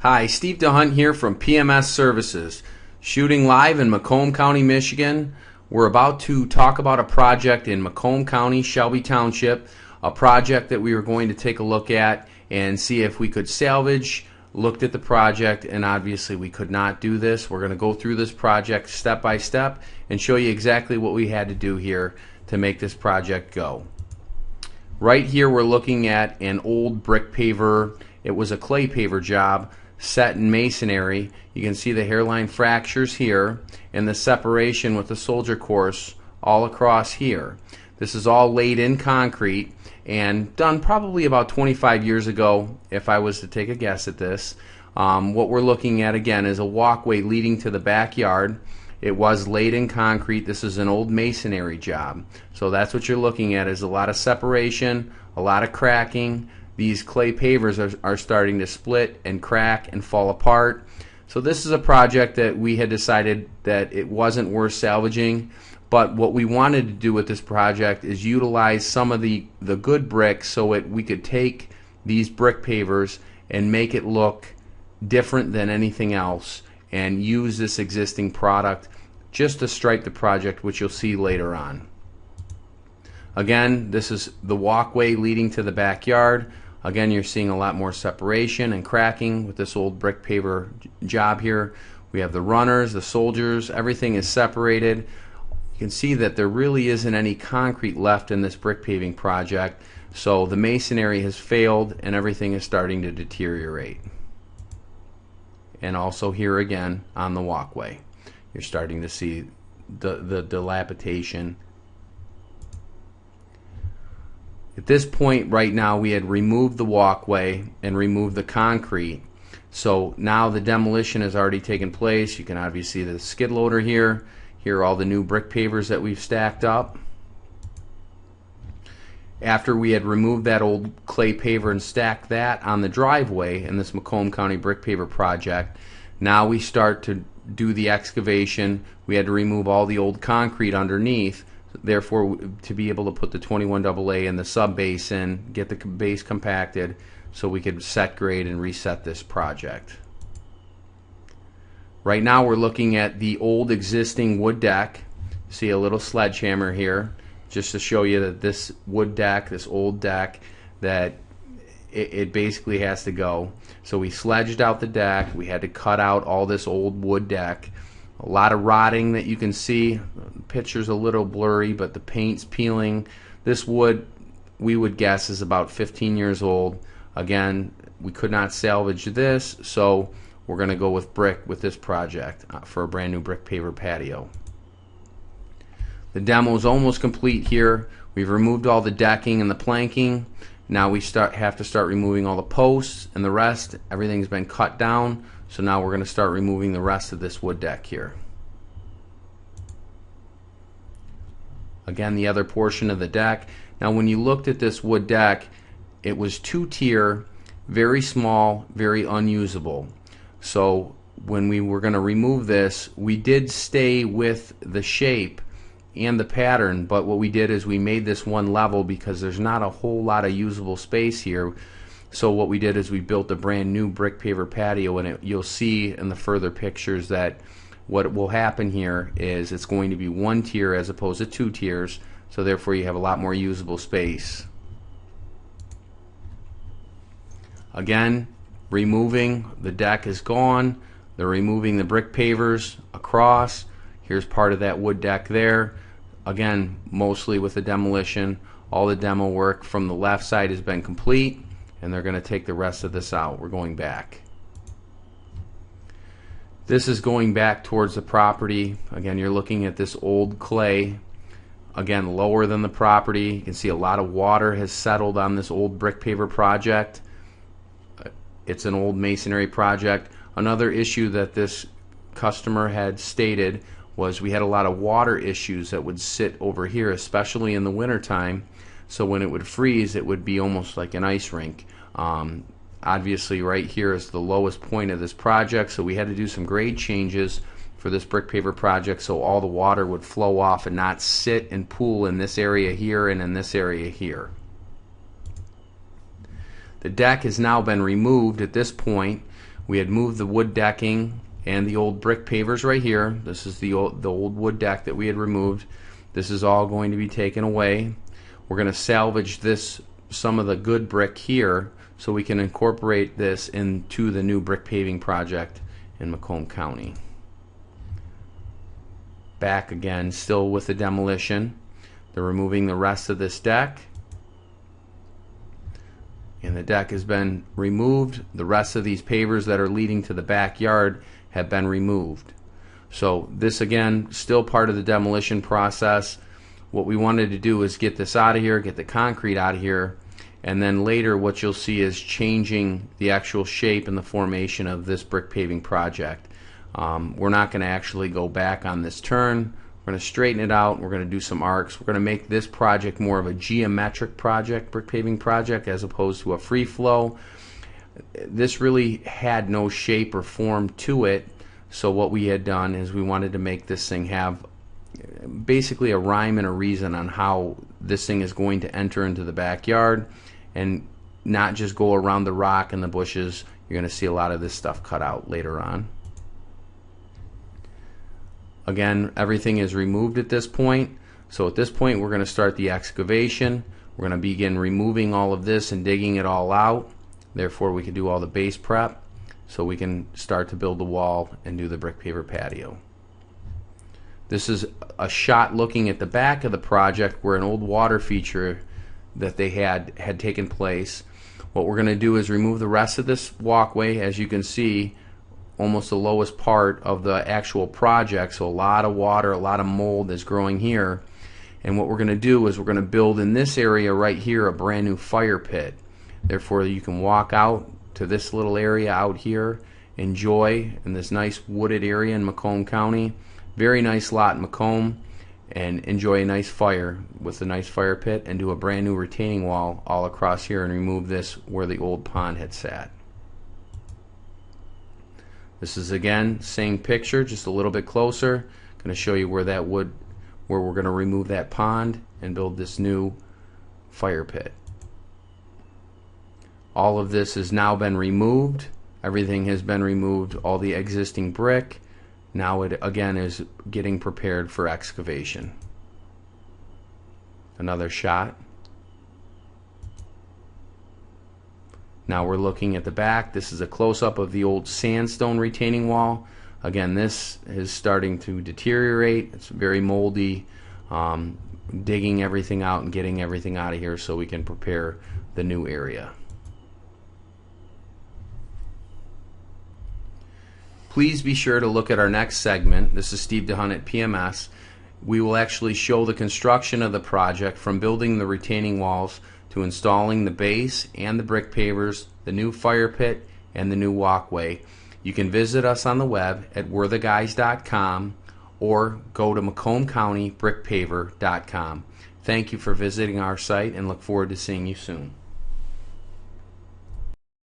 Hi, Steve DeHunt here from PMS Services, shooting live in Macomb County, Michigan. We're about to talk about a project in Macomb County, Shelby Township, a project that we were going to take a look at and see if we could salvage. Looked at the project, and obviously we could not do this. We're going to go through this project step by step and show you exactly what we had to do here to make this project go. Right here we're looking at an old brick paver. It was a clay paver job set in masonry. You can see the hairline fractures here and the separation with the soldier course all across here. This is all laid in concrete and done probably about 25 years ago, if I was to take a guess at this. What we're looking at again is a walkway leading to the backyard. It was laid in concrete. This is an old masonry job. So that's what you're looking at, is a lot of separation, a lot of cracking. These clay pavers are starting to split and crack and fall apart. So this is a project that we had decided that it wasn't worth salvaging, but what we wanted to do with this project is utilize some of the good bricks so we could take these brick pavers and make it look different than anything else and use this existing product just to stripe the project, which you'll see later on. Again, this is the walkway leading to the backyard. Again, you're seeing a lot more separation and cracking with this old brick paver job here. We have the runners, the soldiers, everything is separated. You can see that there really isn't any concrete left in this brick paving project, so the masonry has failed and everything is starting to deteriorate. And also here again on the walkway, you're starting to see the dilapidation. At this point right now we had removed the walkway and removed the concrete, so now the demolition has already taken place. You can obviously see the skid loader here. Here are all the new brick pavers that we've stacked up. After we had removed that old clay paver and stacked that on the driveway in this Macomb County brick paver project, now we start to do the excavation. We had to remove all the old concrete underneath. Therefore, to be able to put the 21AA in the sub base in, get the base compacted so we could set grade and reset this project. Right now we're looking at the old existing wood deck. See a little sledgehammer here just to show you that this wood deck, this old deck, that it basically has to go. So we sledged out the deck. We had to cut out all this old wood deck. A lot of rotting that you can see. The picture's a little blurry, but the paint's peeling. This wood, we would guess, is about 15 years old. Again, we could not salvage this, so we're going to go with brick with this project for a brand new brick paver patio. The demo is almost complete here. We've removed all the decking and the planking. Now we have to start removing all the posts and the rest. Everything's been cut down. So now we're going to start removing the rest of this wood deck here. Again, the other portion of the deck. Now when you looked at this wood deck, it was two-tier, very small, very unusable. So when we were going to remove this, we did stay with the shape and the pattern, but what we did is we made this one level because there's not a whole lot of usable space here. So what we did is we built a brand new brick paver patio, and you'll see in the further pictures that what will happen here is it's going to be one tier as opposed to two tiers, so therefore you have a lot more usable space. Again, removing the deck is gone. They're removing the brick pavers across. Here's part of that wood deck there. Again, mostly with the demolition. All the demo work from the left side has been complete, and they're going to take the rest of this out. We're going back. This is going back towards the property. Again, you're looking at this old clay, again lower than the property. You can see a lot of water has settled on this old brick paver project. It's an old masonry project. Another issue that this customer had stated was we had a lot of water issues that would sit over here, especially in the wintertime. So when it would freeze, it would be almost like an ice rink. Obviously right here is the lowest point of this project, so we had to do some grade changes for this brick paver project so all the water would flow off and not sit and pool in this area here and in this area here. The deck has now been removed at this point. We had moved the wood decking and the old brick pavers right here. This is the old wood deck that we had removed. This is all going to be taken away. We're going to salvage some of the good brick here so we can incorporate this into the new brick paving project in Macomb County. Back again, still with the demolition. They're removing the rest of this deck, and the deck has been removed. The rest of these pavers that are leading to the backyard have been removed. So this again, still part of the demolition process. What we wanted to do is get this out of here, get the concrete out of here, and then later what you'll see is changing the actual shape and the formation of this brick paving project. We're not going to actually go back on this turn. We're going to straighten it out. We're going to do some arcs. We're going to make this project more of a geometric project, brick paving project, as opposed to a free flow. This really had no shape or form to it, so what we had done is we wanted to make this thing have basically a rhyme and a reason on how this thing is going to enter into the backyard, and not just go around the rock and the bushes. You're going to see a lot of this stuff cut out later on. Again, everything is removed at this point. So at this point we're going to start the excavation. We're going to begin removing all of this and digging it all out. Therefore we can do all the base prep so we can start to build the wall and do the brick paver patio. This is a shot looking at the back of the project where an old water feature that they had taken place. What we're going to do is remove the rest of this walkway. As you can see, almost the lowest part of the actual project, so a lot of water, a lot of mold is growing here. And what we're going to do is we're going to build in this area right here a brand new fire pit. Therefore you can walk out to this little area out here, enjoy in this nice wooded area in Macomb County. Very nice lot in Macomb, and enjoy a nice fire with a nice fire pit, and do a brand new retaining wall all across here and remove this where the old pond had sat. This is again same picture, just a little bit closer. Going to show you where we're going to remove that pond and build this new fire pit. All of this has now been removed. Everything has been removed, all the existing brick. Now it again is getting prepared for excavation. Another shot. Now we're looking at the back. This is a close-up of the old sandstone retaining wall. Again, this is starting to deteriorate. It's very moldy. Digging everything out and getting everything out of here so we can prepare the new area. Please be sure to look at our next segment. This is Steve DeHunt at PMS. We will actually show the construction of the project, from building the retaining walls to installing the base and the brick pavers, the new fire pit, and the new walkway. You can visit us on the web at we'retheguys.com or go to MacombCountyBrickPaver.com. Thank you for visiting our site and look forward to seeing you soon.